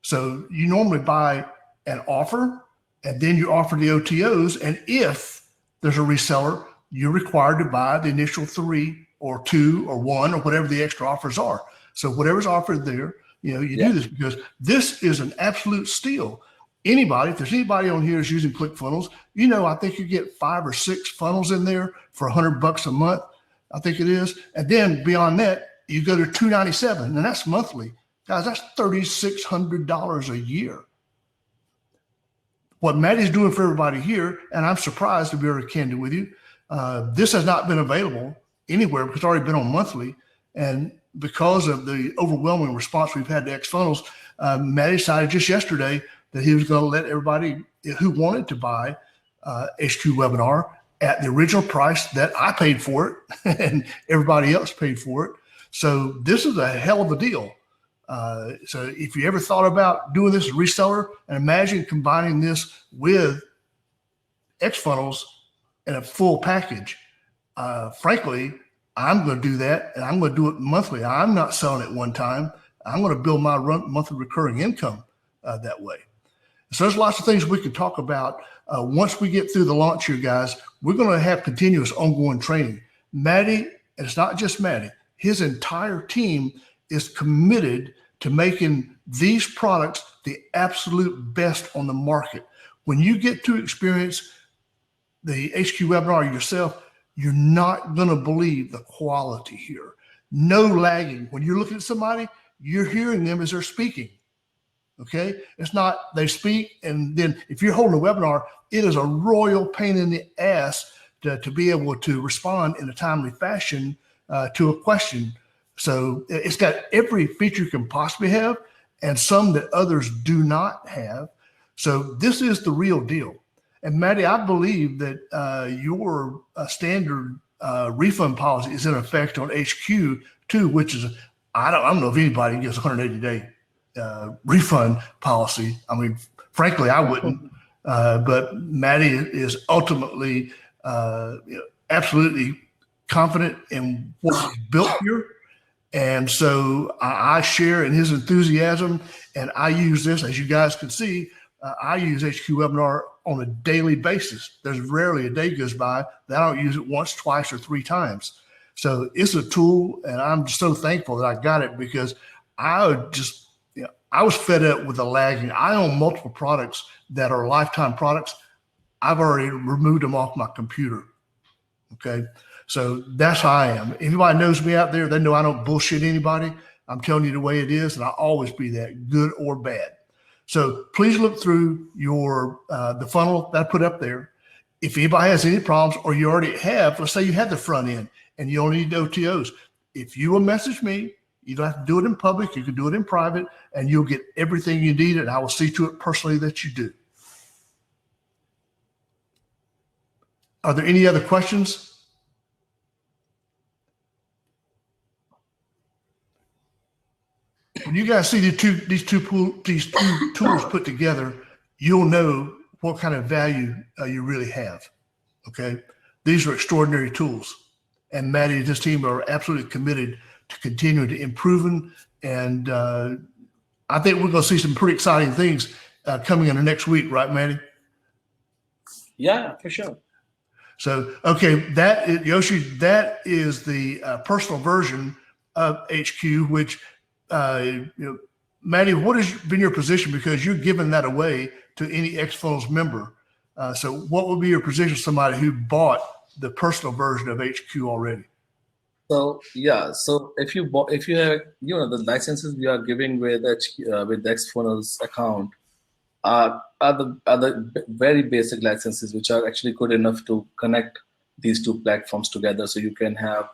S1: So you normally buy an offer, and then you offer the OTOs. And if there's a reseller, you're required to buy the initial 3 or 2 or 1 or whatever the extra offers are. So whatever's offered there, you do this, because this is an absolute steal. Anybody, if there's anybody on here who's using ClickFunnels, I think you get 5 or 6 funnels in there for $100 a month, I think it is. And then beyond that, you go to $297, and that's monthly. Guys, that's $3,600 a year. What Maddie's doing for everybody here, and I'm surprised to be very candid with you, this has not been available anywhere because it's already been on monthly. And because of the overwhelming response we've had to XFunnels, Maddie decided just yesterday that he was going to let everybody who wanted to buy HQWebinar at the original price that I paid for it and everybody else paid for it. So this is a hell of a deal. So if you ever thought about doing this as a reseller, and imagine combining this with XFunnels in a full package, frankly, I'm going to do that, and I'm going to do it monthly. I'm not selling it one time. I'm going to build my monthly recurring income that way. So there's lots of things we could talk about. Once we get through the launch here, guys, we're going to have continuous ongoing training. Maddie, and it's not just Maddie, his entire team is committed to making these products the absolute best on the market. When you get to experience the HQWebinar yourself, you're not going to believe the quality here. No lagging. When you're looking at somebody, you're hearing them as they're speaking. Okay, it's not they speak, and then if you're holding a webinar, it is a royal pain in the ass to be able to respond in a timely fashion to a question. So it's got every feature you can possibly have, and some that others do not have. So this is the real deal. And Maddie, I believe that your standard refund policy is in effect on HQ too, which is I don't know if anybody gets 180-day refund policy. I mean, frankly, I wouldn't. But Maddie is ultimately absolutely confident in what's built here. And so I share in his enthusiasm, and I use this, as you guys can see, I use HQWebinar on a daily basis. There's rarely a day goes by that I don't use it once, twice, or 3 times. So it's a tool, and I'm just so thankful that I got it, because I was fed up with the lagging. I own multiple products that are lifetime products. I've already removed them off my computer. Okay. So that's how I am. Anybody knows me out there, they know I don't bullshit anybody. I'm telling you the way it is, and I'll always be that, good or bad. So please look through your the funnel that I put up there. If anybody has any problems, or you already have, let's say you have the front end and you only need OTOs. If you will message me, you don't have to do it in public. You can do it in private, and you'll get everything you need, and I will see to it personally that you do. Are there any other questions? When you guys see these two tools put together, you'll know what kind of value you really have. Okay. these are extraordinary tools. And Maddie and his team are absolutely committed to continue to improving. And I think we're going to see some pretty exciting things coming in the next week, right, Maddie?
S3: Yeah, for sure.
S1: So, okay, Yoshi, that is the personal version of HQ, which, Maddie, what has been your position? Because you're giving that away to any XFunnels member. So what would be your position for somebody who bought the personal version of HQ already?
S3: So yeah, so if you have the licenses we are giving with with the XFunnels account are the very basic licenses which are actually good enough to connect these two platforms together. So you can have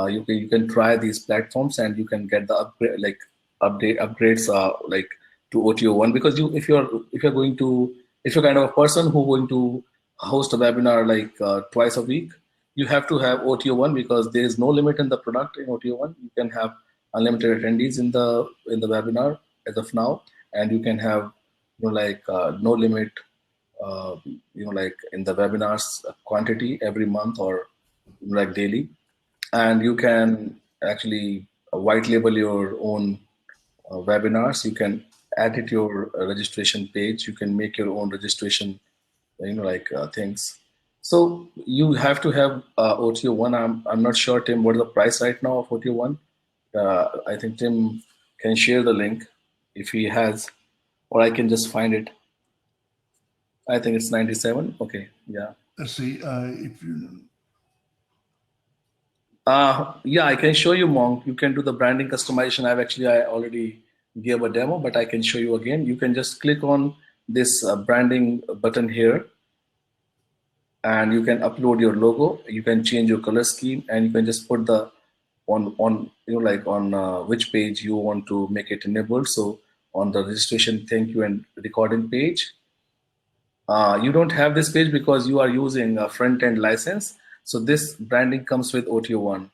S3: you can try these platforms and you can get the upgrades like to OTO1, because if you're kind of a person who's going to host a webinar like twice a week, you have to have OTO1 because there is no limit in the product in OTO1. You can have unlimited attendees in the webinar as of now, and you can have no limit like in the webinars quantity every month or like daily, and you can actually white label your own webinars. You can edit your registration page. You can make your own registration things. So you have to have OTO1. I'm not sure, Tim, what is the price right now of OTO1? I think Tim can share the link if he has, or I can just find it. I think it's 97. Okay, yeah.
S1: Let's see if you.
S3: Yeah, I can show you, Monk. You can do the branding customization. I already gave a demo, but I can show you again. You can just click on this branding button here, and you can upload your logo. You can change your color scheme, and you can just put the on which page you want to make it enabled. So on the registration, thank you, and recording page, you don't have this page because you are using a front-end license. So this branding comes with OTO1.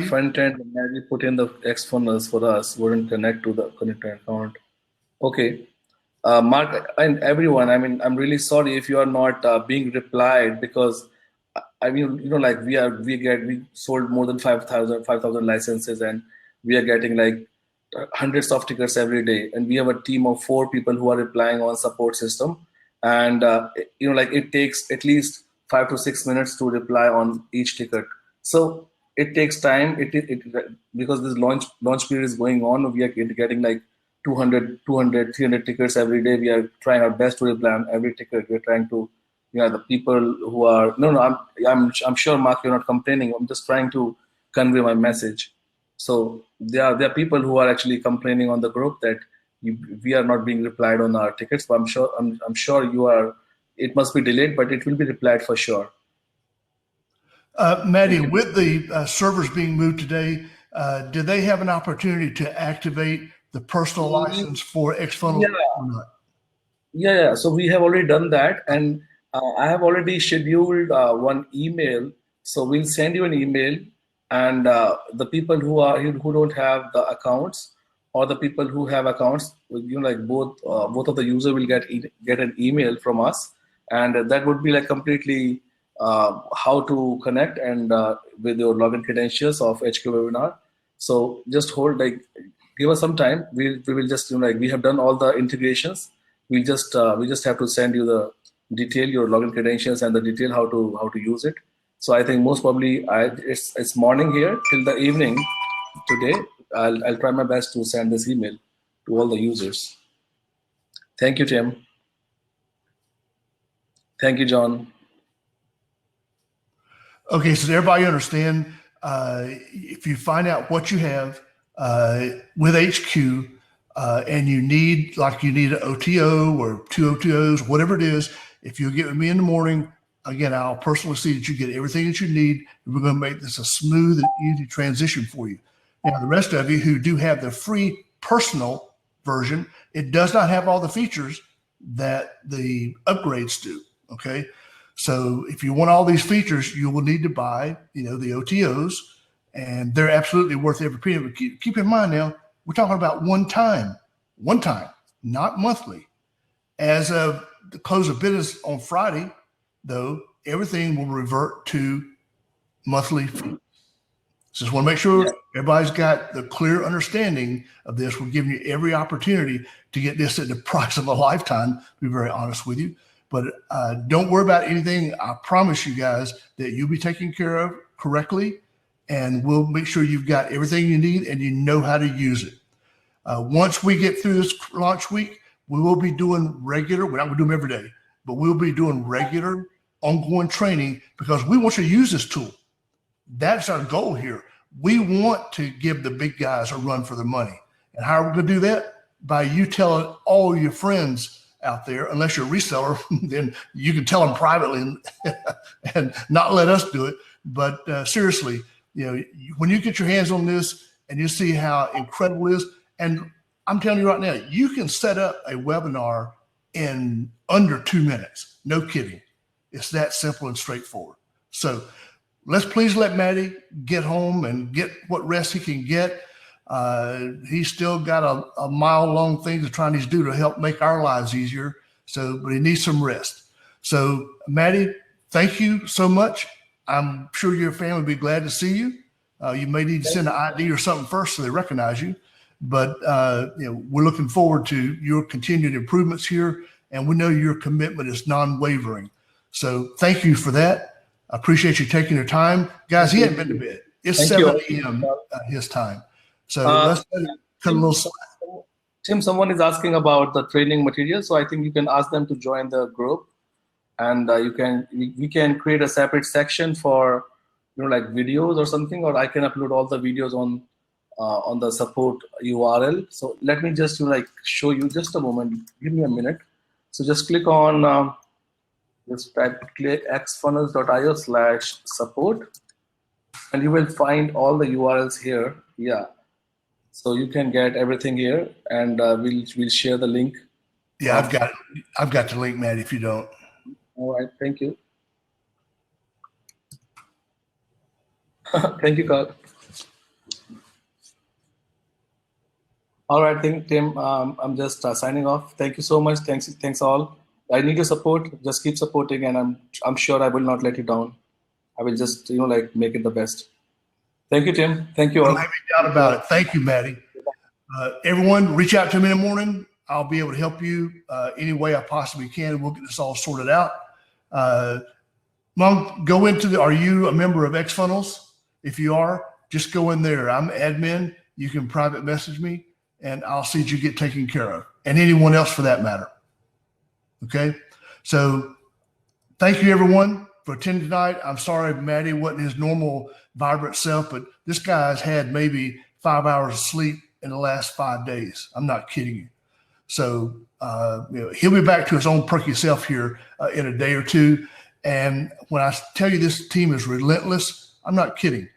S3: Front-end, we put in the XFunnels for us, wouldn't connect to the connector account. Okay. Mark and everyone, I mean, I'm really sorry if you are not being replied, because I mean, like we sold more than 5,000 licenses, and we are getting like hundreds of tickets every day, and we have a team of 4 people who are replying on support system, and like it takes at least 5 to 6 minutes to reply on each ticket. So it takes time. Because this launch period is going on, we are getting like 200, 300 tickets every day. We are trying our best to reply on every ticket. We're trying to, the people who are, I'm sure, Mark, you're not complaining. I'm just trying to convey my message. So there are people who are actually complaining on the group that we are not being replied on our tickets. But I'm sure you are. It must be delayed, but it will be replied for sure.
S1: Maddie, with the servers being moved today, do they have an opportunity to activate the personal license for XFunnels or not?
S3: Yeah. So we have already done that, and I have already scheduled one email. So we'll send you an email, and the people who don't have the accounts, or the people who have accounts, both of the user will get an email from us, and that would be like completely how to connect and with your login credentials of HQWebinar. So just give us some time. We will just we have done all the integrations. We just have to send you the detail, your login credentials, and the detail how to use it. So I think most probably it's morning here till the evening today. I'll try my best to send this email to all the users. Thank you, Tim. Thank you, John.
S1: Okay, so everybody understand, if you find out what you have with HQ and you need an OTO or 2 OTOs, whatever it is, if you'll get with me in the morning, again, I'll personally see that you get everything that you need, and we're going to make this a smooth and easy transition for you. Now, the rest of you who do have the free personal version, it does not have all the features that the upgrades do, okay? So if you want all these features, you will need to buy, the OTOs, and they're absolutely worth every penny. But keep in mind now, we're talking about one time one time, not monthly. As of the close of business on Friday, though, everything will revert to monthly fee. Just want to make sure everybody's got the clear understanding of this. We're giving you every opportunity to get this at the price of a lifetime, to be very honest with you. But don't worry about anything. I promise you guys that you'll be taken care of correctly, and we'll make sure you've got everything you need and you know how to use it. Once we get through this launch week, we will be doing regular, we're not going to do them every day, but we'll be doing regular ongoing training because we want you to use this tool. That's our goal here. We want to give the big guys a run for their money. And how are we going to do that? By you telling all your friends out there, unless you're a reseller, then you can tell them privately and not let us do it. But seriously, when you get your hands on this and you see how incredible it is, and I'm telling you right now, you can set up a webinar in under 2 minutes. No kidding. It's that simple and straightforward. So let's please let Matty get home and get what rest he can get. He's still got a mile-long thing to try and do to help make our lives easier. But he needs some rest. So Matty, thank you so much. I'm sure your family will be glad to see you. You may need to send an ID or something first so they recognize you. But we're looking forward to your continued improvements here, and we know your commitment is non-wavering. So thank you for that. I appreciate you taking your time. Guys, he hadn't been to bed. It's 7 a.m. His time. So let's cut a little slack.
S3: Tim, someone is asking about the training material, so I think you can ask them to join the group, and we can create a separate section for like videos or something, or I can upload all the videos on the support URL. So let me just show you just a moment. Give me a minute. So just click on just click xfunnels.io/support, and you will find all the URLs here. Yeah. So you can get everything here, and we'll share the link.
S1: Yeah, I've got the link, Matt, if you don't.
S3: All right, thank you. Thank you, Carl. All right, Tim, I'm just signing off. Thank you so much. Thanks all. I need your support. Just keep supporting, and I'm sure I will not let you down. I will just make it the best. Thank you, Tim. Thank you all.
S1: Don't have any doubt about it. Thank you, Matty. Everyone, reach out to me in the morning. I'll be able to help you any way I possibly can. We'll get this all sorted out. Mom, go into are you a member of XFunnels? If you are, just go in there. I'm admin. You can private message me, and I'll see that you get taken care of, and anyone else for that matter. Okay? So thank you, everyone, for attending tonight. I'm sorry Matty wasn't his normal vibrant self, but this guy's had maybe 5 hours of sleep in the last 5 days. I'm not kidding you. So he'll be back to his own perky self here in a day or two. And when I tell you this team is relentless, I'm not kidding.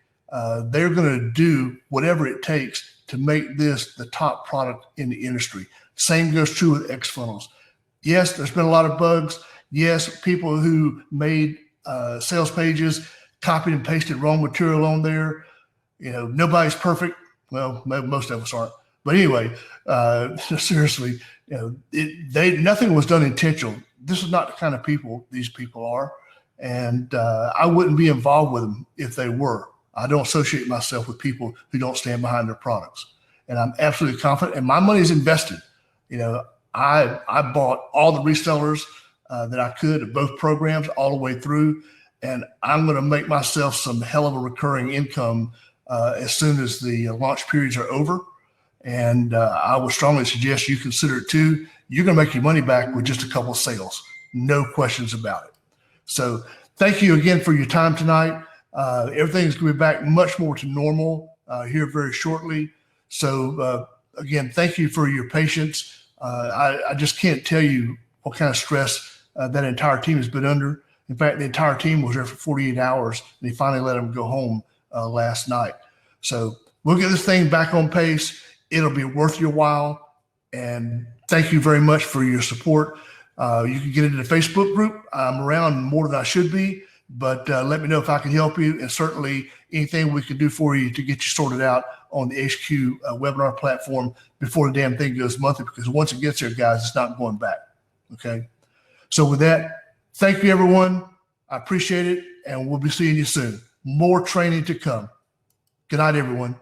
S1: They're going to do whatever it takes to make this the top product in the industry. Same goes true with XFunnels. Yes, there's been a lot of bugs. Yes, people who made sales pages copied and pasted wrong material on there. Nobody's perfect. Well, most of us aren't. But anyway, seriously, nothing was done intentional. This is not the kind of people these people are, and I wouldn't be involved with them if they were. I don't associate myself with people who don't stand behind their products, and I'm absolutely confident. And my money is invested. I bought all the resellers that I could of both programs all the way through, and I'm going to make myself some hell of a recurring income as soon as the launch periods are over. And I would strongly suggest you consider it too. You're going to make your money back with just a couple of sales. No questions about it. So thank you again for your time tonight. Everything's going to be back much more to normal here very shortly. So again, thank you for your patience. I just can't tell you what kind of stress that entire team has been under. In fact, the entire team was there for 48 hours, and they finally let them go home last night. So we'll get this thing back on pace. It'll be worth your while. And thank you very much for your support. You can get into the Facebook group. I'm around more than I should be, but let me know if I can help you, and certainly anything we can do for you to get you sorted out on the HQ webinar platform before the damn thing goes monthly, because once it gets there, guys, it's not going back. Okay. So with that, thank you, everyone. I appreciate it, and we'll be seeing you soon. More training to come. Good night, everyone.